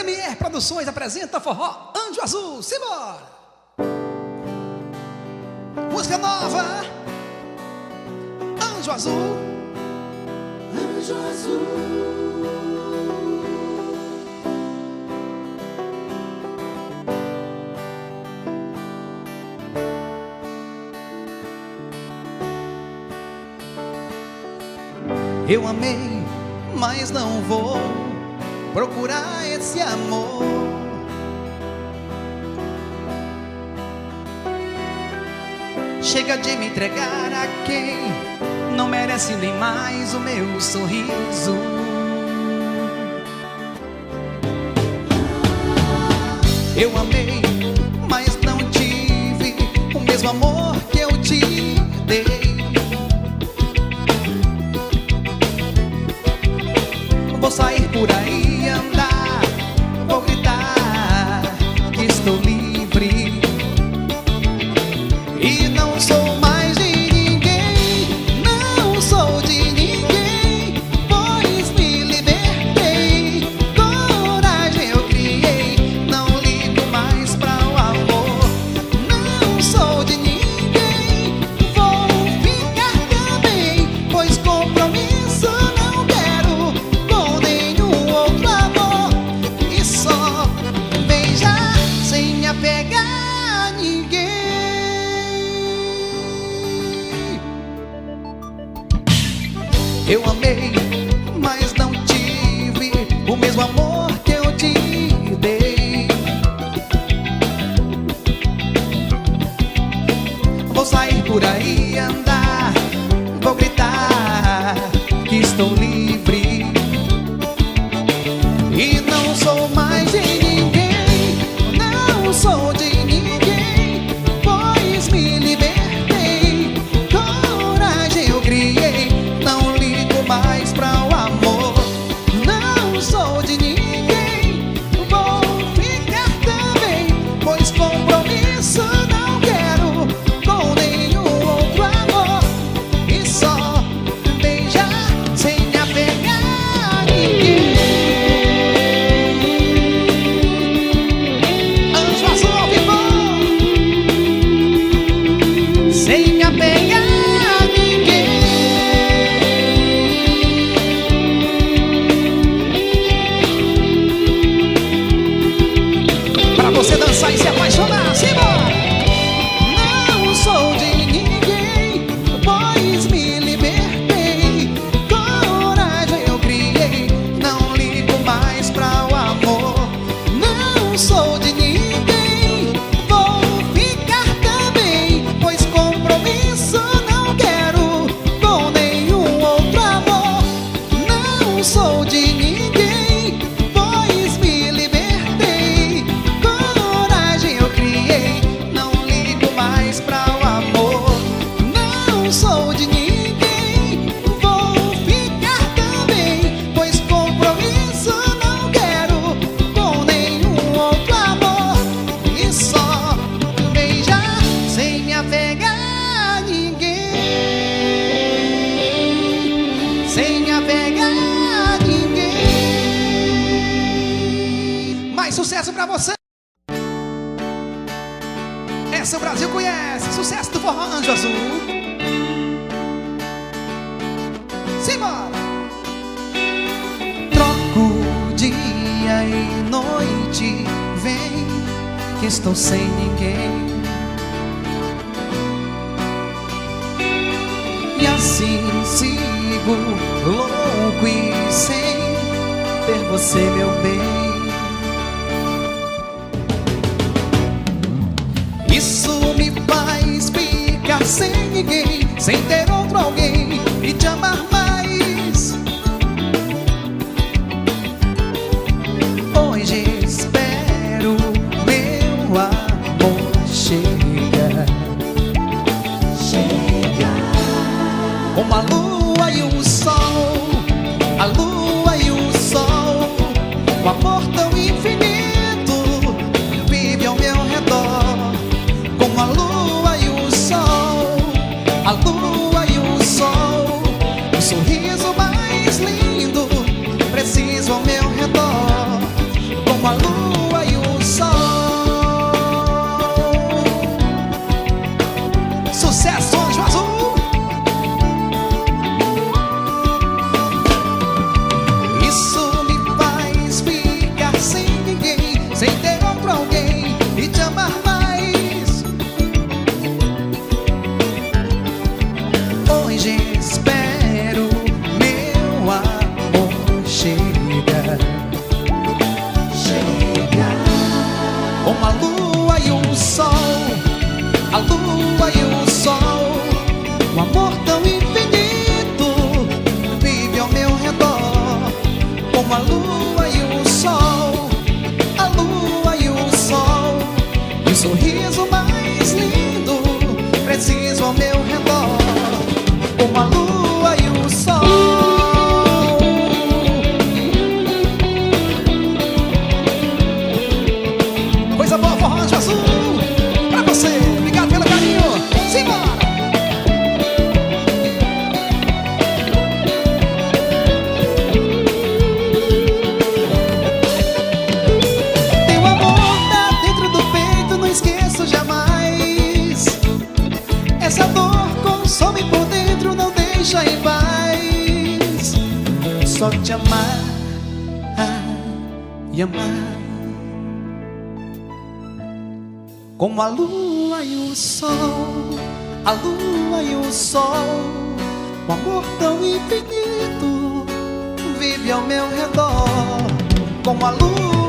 Premier Produções apresenta Forró Anjo Azul. Simbora! Música nova, Anjo Azul. Anjo Azul. Eu amei, mas não vou procurar esse amor. Chega de me entregar a quem não merece nem mais o meu sorriso. Eu amei, mas não tive o mesmo amor que eu te dei. Vou sair por aí, andar, vou gritar que estou livre e não sou mais de ninguém, não sou de ninguém, pois me libertei, coragem eu criei, não ligo mais pra o amor, não sou de ninguém, vou ficar também, pois compromisso não quero com nenhum outro amor, e só beijar sem apegar a ninguém. Eu amei, mas não tive o mesmo amor que eu te dei. Vou sair por aí, andar, vou gritar que estou livre e não sou mais de ninguém, não sou de ninguém, pois me libertei, coragem eu criei, não ligo mais pra o amor, não sou de ninguém, vou ficar também, pois compromisso não quero com nenhum outro amor, e só beijar sem apegar a ninguém. Anjo Azul ao vivo, sem apegar a ninguém. Pra você dançar e se apaixonar, simbora! Não sou de ninguém, pois me libertei, coragem eu criei, não ligo mais pra o amor, não sou de ninguém, vou ficar também, pois compromisso não quero com nenhum outro amor, não sou de ninguém, pois me libertei, coragem eu criei, não ligo mais pra o amor, não sou de ninguém, vou ficar também, pois compromisso não quero com nenhum outro amor, e só beijar sem me apegar a ninguém, sem me apegar a ninguém. Mais sucesso pra você! Essa o Brasil conhece, sucesso do Forró Anjo Azul. Simbora! Troco dia e noite, vem que estou sem ninguém, e assim sigo louco e sem ter você, meu bem. Isso me faz ficar sem ninguém, sem ter outro alguém e te amar mais. Hoje espero meu amor chegar, como a lua e o sol, a lua e o sol, o amor tão infinito vive ao meu redor. Como a lua e o sol, a lua e o sol, o sorriso mais lindo preciso ao meu redor. como a lua e o sol. Sucesso, Anjo Azul. Isso me faz ficar sem ninguém, sem ter outro alguém e te amar mais. Hoje espero meu amor chegar. Como a lua e o sol, a lua e o sol, um amor tão infinito vive ao meu redor. Como a lua e o sol, a lua e o sol, e o sorriso mais lindo preciso ao meu redor. Como a lua e o sol. Coisa boa, forró Anjo Azul, pra você, obrigado pelo carinho, simbora! Teu amor tá dentro do peito, não esqueço jamais. Essa dor consome por dentro, não deixa em paz. Só te amar e amar. Como a lua e o sol, a lua e o sol, um amor tão infinito vive ao meu redor. Como a lua